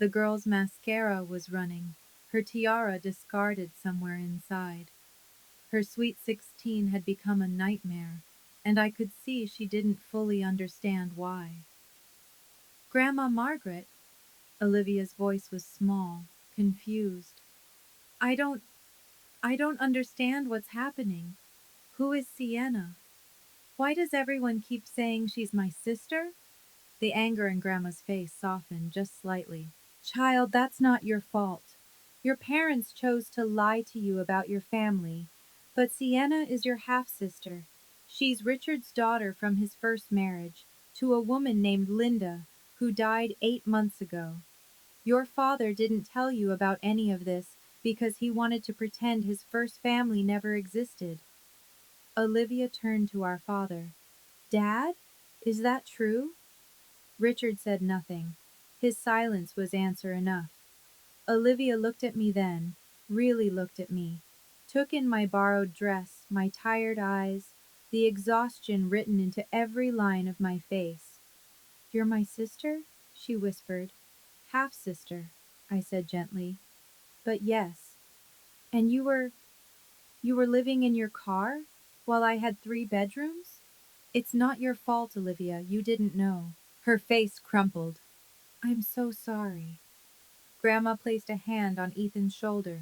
The girl's mascara was running, her tiara discarded somewhere inside. Her sweet 16 had become a nightmare, and I could see she didn't fully understand why. Grandma Margaret, Olivia's voice was small, confused. I don't, I don't understand what's happening. Who is Sienna? Why does everyone keep saying she's my sister? The anger in Grandma's face softened just slightly. Child, that's not your fault. Your parents chose to lie to you about your family, but Sienna is your half-sister. She's Richard's daughter from his first marriage, to a woman named Linda, who died 8 months ago. Your father didn't tell you about any of this because he wanted to pretend his first family never existed. Olivia turned to our father. Dad? Is that true? Richard said nothing. His silence was answer enough. Olivia looked at me then, really looked at me, took in my borrowed dress, my tired eyes, the exhaustion written into every line of my face. You're my sister? She whispered. Half-sister, I said gently. But yes. And you were living in your car? While I had 3 bedrooms? It's not your fault, Olivia, you didn't know. Her face crumpled. I'm so sorry. Grandma placed a hand on Ethan's shoulder.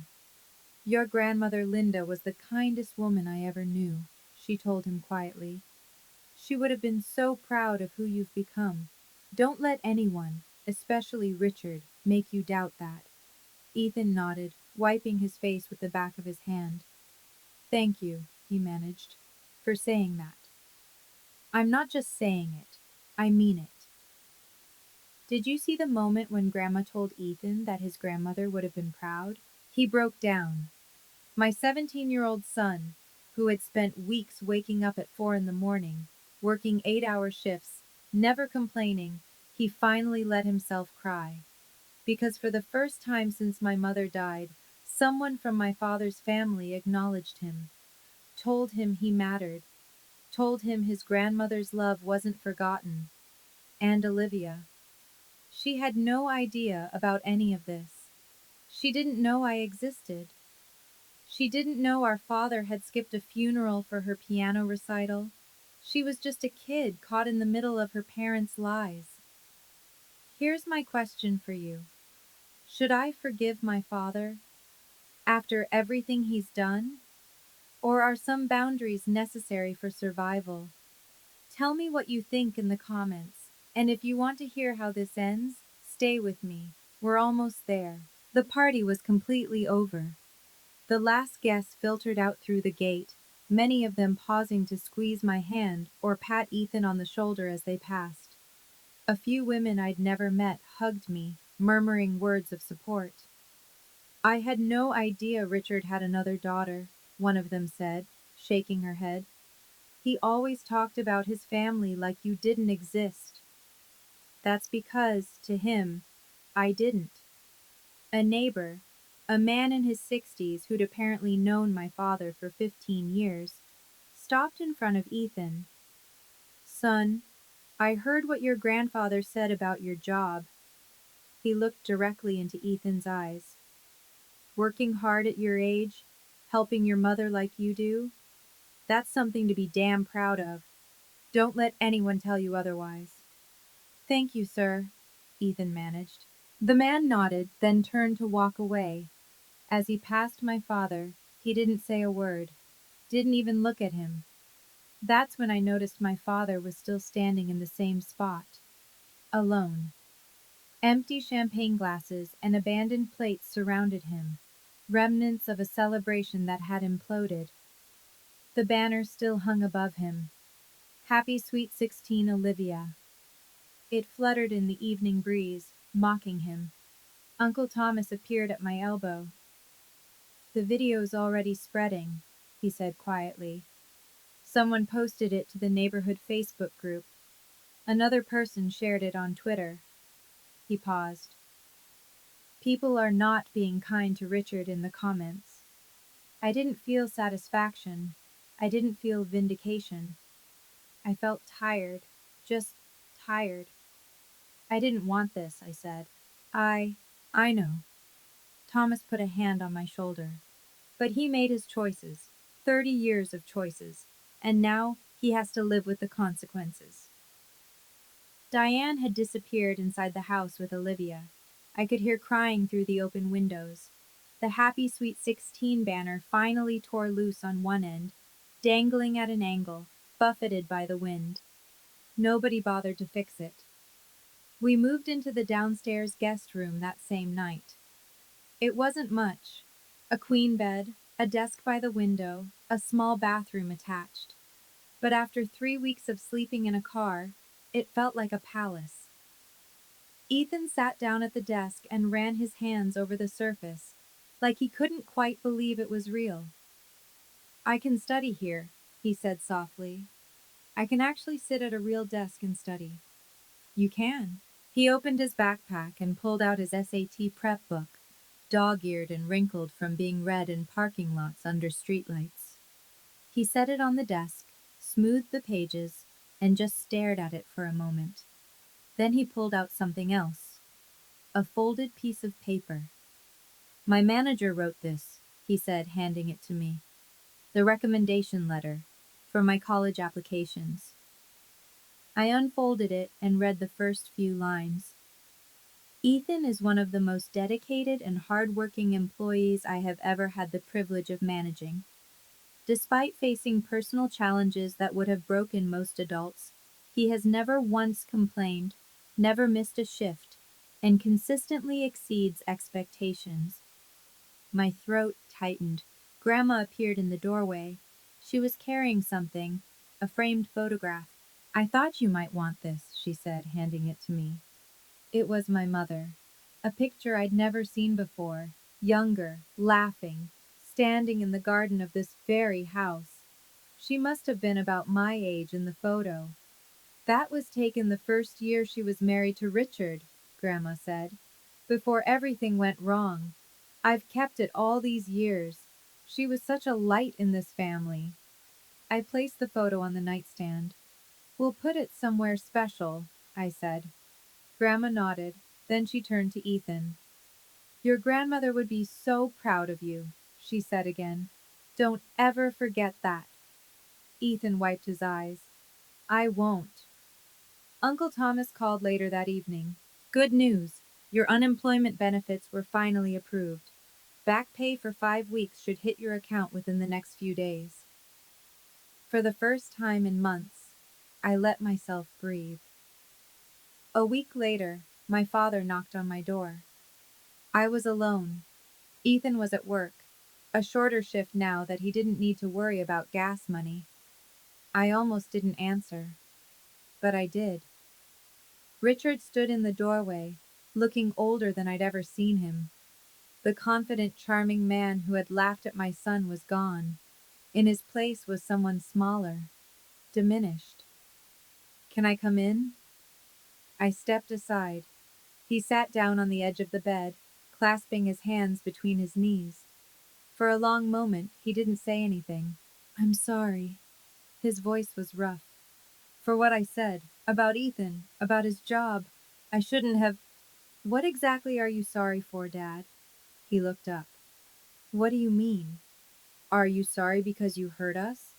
Your grandmother Linda was the kindest woman I ever knew, she told him quietly. She would have been so proud of who you've become. Don't let anyone, especially Richard, make you doubt that. Ethan nodded, wiping his face with the back of his hand. Thank you, he managed, for saying that. I'm not just saying it, I mean it. Did you see the moment when Grandma told Ethan that his grandmother would have been proud? He broke down. My 17-year-old son, who had spent weeks waking up at 4 in the morning, working 8-hour shifts, never complaining, he finally let himself cry. Because for the first time since my mother died, someone from my father's family acknowledged him, told him he mattered, told him his grandmother's love wasn't forgotten. And Olivia. She had no idea about any of this. She didn't know I existed. She didn't know our father had skipped a funeral for her piano recital. She was just a kid caught in the middle of her parents' lies. Here's my question for you. Should I forgive my father after everything he's done? Or are some boundaries necessary for survival? Tell me what you think in the comments. And if you want to hear how this ends, stay with me. We're almost there. The party was completely over. The last guests filtered out through the gate, many of them pausing to squeeze my hand or pat Ethan on the shoulder as they passed. A few women I'd never met hugged me, murmuring words of support. I had no idea Richard had another daughter, one of them said, shaking her head. He always talked about his family like you didn't exist. That's because, to him, I didn't. A neighbor, a man in his 60s who'd apparently known my father for 15 years, stopped in front of Ethan. Son, I heard what your grandfather said about your job. He looked directly into Ethan's eyes. Working hard at your age, helping your mother like you do, that's something to be damn proud of. Don't let anyone tell you otherwise. Thank you, sir, Ethan managed. The man nodded, then turned to walk away. As he passed my father, he didn't say a word, didn't even look at him. That's when I noticed my father was still standing in the same spot, alone. Empty champagne glasses and abandoned plates surrounded him, remnants of a celebration that had imploded. The banner still hung above him. Happy Sweet 16 Olivia. It fluttered in the evening breeze, mocking him. Uncle Thomas appeared at my elbow. "The video's already spreading," he said quietly. "Someone posted it to the neighborhood Facebook group. Another person shared it on Twitter." He paused. "People are not being kind to Richard in the comments." I didn't feel satisfaction. I didn't feel vindication. I felt tired. Just tired. "I didn't want this," I said. I know." Thomas put a hand on my shoulder. "But he made his choices. 30 years of choices. And now he has to live with the consequences." Diane had disappeared inside the house with Olivia. I could hear crying through the open windows. The Happy Sweet 16 banner finally tore loose on one end, dangling at an angle, buffeted by the wind. Nobody bothered to fix it. We moved into the downstairs guest room that same night. It wasn't much. A queen bed, a desk by the window, a small bathroom attached. But after 3 weeks of sleeping in a car, it felt like a palace. Ethan sat down at the desk and ran his hands over the surface, like he couldn't quite believe it was real. "I can study here," he said softly. "I can actually sit at a real desk and study." "You can." He opened his backpack and pulled out his SAT prep book, dog-eared and wrinkled from being read in parking lots under streetlights. He set it on the desk, smoothed the pages, and just stared at it for a moment. Then he pulled out something else. A folded piece of paper. "My manager wrote this," he said, handing it to me. "The recommendation letter for my college applications." I unfolded it and read the first few lines. "Ethan is one of the most dedicated and hardworking employees I have ever had the privilege of managing. Despite facing personal challenges that would have broken most adults, he has never once complained, never missed a shift, and consistently exceeds expectations." My throat tightened. Grandma appeared in the doorway. She was carrying something, a framed photograph. "I thought you might want this," she said, handing it to me. It was my mother. A picture I'd never seen before, younger, laughing, standing in the garden of this very house. She must have been about my age in the photo. "That was taken the first year she was married to Richard," Grandma said, "before everything went wrong. I've kept it all these years. She was such a light in this family." I placed the photo on the nightstand. "We'll put it somewhere special," I said. Grandma nodded, then she turned to Ethan. "Your grandmother would be so proud of you," she said again. "Don't ever forget that." Ethan wiped his eyes. "I won't." Uncle Thomas called later that evening. "Good news. Your unemployment benefits were finally approved. Back pay for 5 weeks should hit your account within the next few days." For the first time in months, I let myself breathe. A week later, my father knocked on my door. I was alone. Ethan was at work, a shorter shift now that he didn't need to worry about gas money. I almost didn't answer, but I did. Richard stood in the doorway, looking older than I'd ever seen him. The confident, charming man who had laughed at my son was gone. In his place was someone smaller, diminished. "Can I come in?" I stepped aside. He sat down on the edge of the bed, clasping his hands between his knees. For a long moment, he didn't say anything. "I'm sorry." His voice was rough. "For what I said, about Ethan, about his job. I shouldn't have—" "What exactly are you sorry for, Dad?" He looked up. "What do you mean? Are you sorry because you hurt us?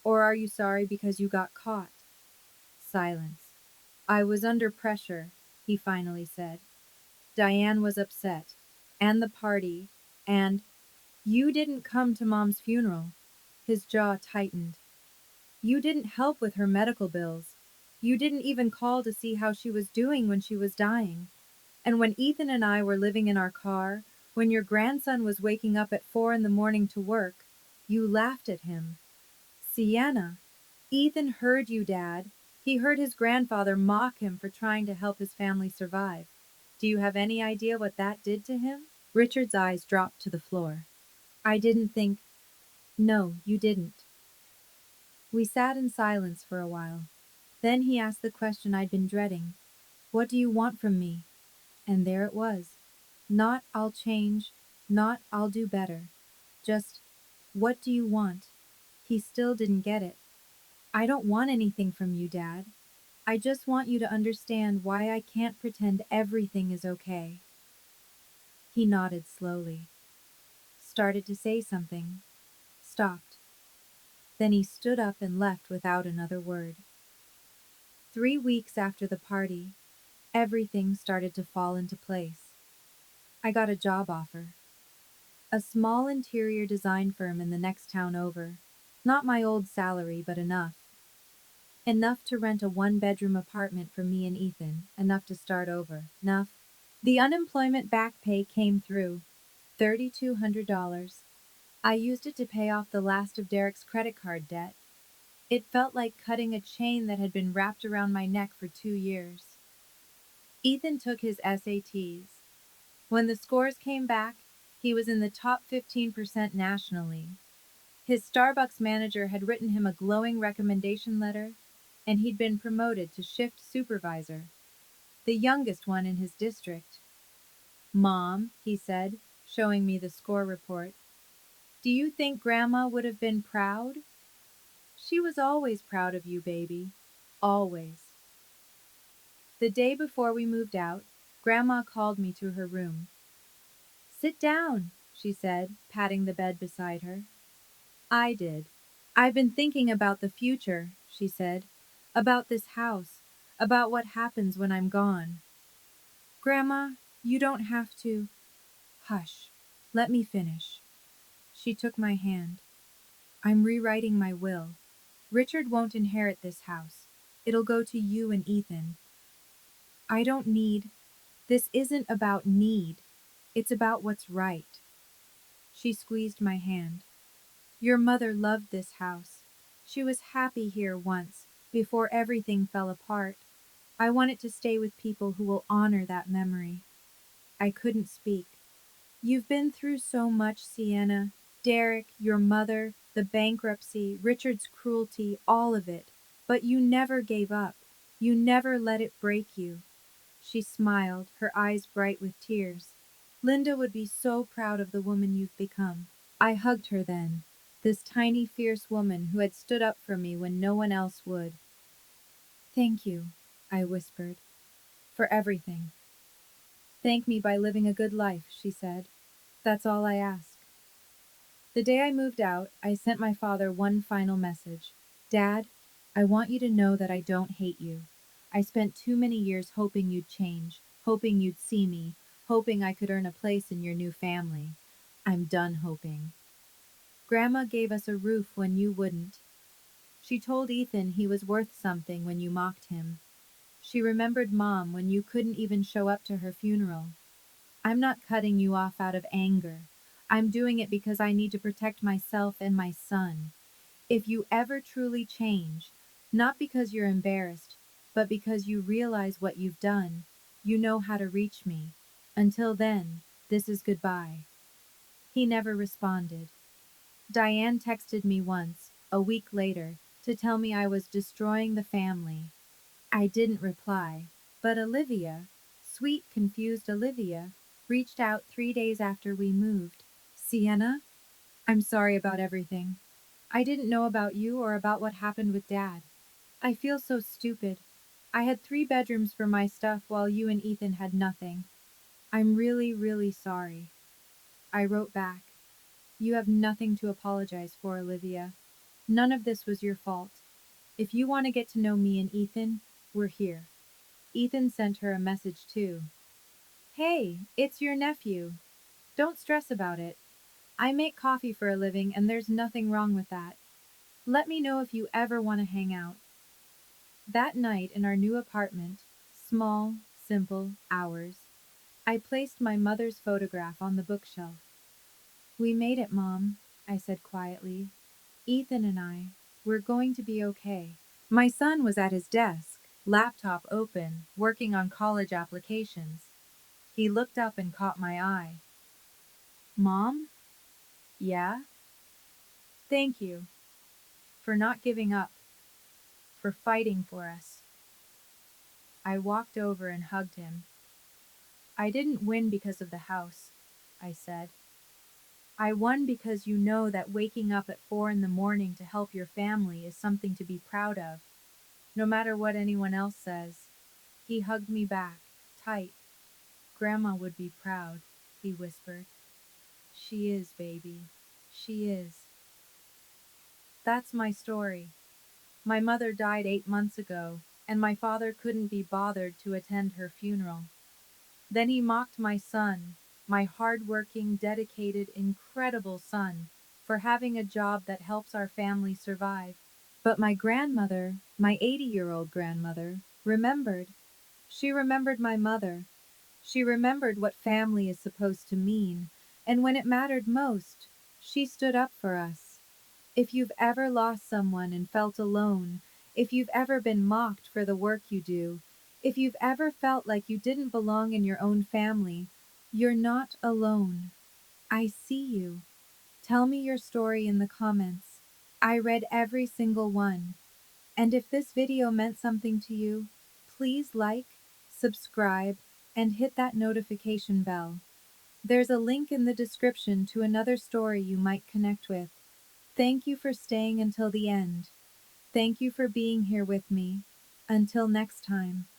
Or are you sorry because you got caught?" Silence. "I was under pressure," he finally said. "Diane was upset. And the party. And you didn't come to Mom's funeral." His jaw tightened. "You didn't help with her medical bills. You didn't even call to see how she was doing when she was dying. And when Ethan and I were living in our car, when your grandson was waking up at 4 in the morning to work, you laughed at him." "Sienna, Ethan heard you, Dad. He heard his grandfather mock him for trying to help his family survive." Do you have any idea what that did to him? Richard's eyes dropped to the floor. I didn't think. No, you didn't. We sat in silence for a while. Then he asked the question I'd been dreading. What do you want from me? And there it was. Not I'll change, not I'll do better. Just, what do you want? He still didn't get it. I don't want anything from you, Dad. I just want you to understand why I can't pretend everything is okay. He nodded slowly, started to say something, stopped. Then he stood up and left without another word. 3 weeks after the party, everything started to fall into place. I got a job offer. A small interior design firm in the next town over. Not my old salary, but enough. Enough to rent a one-bedroom apartment for me and Ethan. Enough to start over. Enough. The unemployment back pay came through. $3,200. I used it to pay off the last of Derek's credit card debt. It felt like cutting a chain that had been wrapped around my neck for 2 years. Ethan took his SATs. When the scores came back, he was in the top 15% nationally. His Starbucks manager had written him a glowing recommendation letter, and he'd been promoted to shift supervisor, the youngest one in his district. Mom, he said, showing me the score report, do you think Grandma would have been proud? She was always proud of you, baby. Always. The day before we moved out, Grandma called me to her room. Sit down, she said, patting the bed beside her. I did. I've been thinking about the future, she said. About this house. About what happens when I'm gone. Grandma, you don't have to. Hush. Let me finish. She took my hand. I'm rewriting my will. Richard won't inherit this house. It'll go to you and Ethan. I don't need. This isn't about need. It's about what's right. She squeezed my hand. Your mother loved this house. She was happy here once, before everything fell apart. I want it to stay with people who will honor that memory. I couldn't speak. You've been through so much, Sienna. Derek, your mother, the bankruptcy, Richard's cruelty, all of it. But you never gave up. You never let it break you. She smiled, her eyes bright with tears. Linda would be so proud of the woman you've become. I hugged her then, this tiny, fierce woman who had stood up for me when no one else would. Thank you, I whispered, for everything. Thank me by living a good life, she said. That's all I ask. The day I moved out, I sent my father one final message. Dad, I want you to know that I don't hate you. I spent too many years hoping you'd change, hoping you'd see me, hoping I could earn a place in your new family. I'm done hoping. Grandma gave us a roof when you wouldn't. She told Ethan he was worth something when you mocked him. She remembered Mom when you couldn't even show up to her funeral. I'm not cutting you off out of anger. I'm doing it because I need to protect myself and my son. If you ever truly change, not because you're embarrassed, but because you realize what you've done, you know how to reach me. Until then, this is goodbye. He never responded. Diane texted me once, a week later, to tell me I was destroying the family. I didn't reply, but Olivia, sweet, confused Olivia, reached out 3 days after we moved. Sienna, I'm sorry about everything. I didn't know about you or about what happened with Dad. I feel so stupid. I had 3 bedrooms for my stuff while you and Ethan had nothing. I'm really, really sorry. I wrote back. You have nothing to apologize for, Olivia. None of this was your fault. If you want to get to know me and Ethan, we're here. Ethan sent her a message too. Hey, it's your nephew. Don't stress about it. I make coffee for a living and there's nothing wrong with that. Let me know if you ever want to hang out. That night in our new apartment, small, simple, ours, I placed my mother's photograph on the bookshelf. We made it, Mom, I said quietly. Ethan and I, we're going to be okay. My son was at his desk, laptop open, working on college applications. He looked up and caught my eye. Mom? Yeah? Thank you for not giving up, for fighting for us. I walked over and hugged him. I didn't win because of the house, I said. I won because you know that waking up at 4 in the morning to help your family is something to be proud of, no matter what anyone else says. He hugged me back, tight. Grandma would be proud, he whispered. She is, baby. She is. That's my story. My mother died 8 months ago, and my father couldn't be bothered to attend her funeral. Then he mocked my son, my hard-working, dedicated, incredible son, for having a job that helps our family survive. But my grandmother, my 80-year-old grandmother, remembered. She remembered my mother. She remembered what family is supposed to mean, and when it mattered most, she stood up for us. If you've ever lost someone and felt alone, if you've ever been mocked for the work you do, if you've ever felt like you didn't belong in your own family, you're not alone. I see you. Tell me your story in the comments. I read every single one. And if this video meant something to you, please like, subscribe, and hit that notification bell. There's a link in the description to another story you might connect with. Thank you for staying until the end. Thank you for being here with me. Until next time.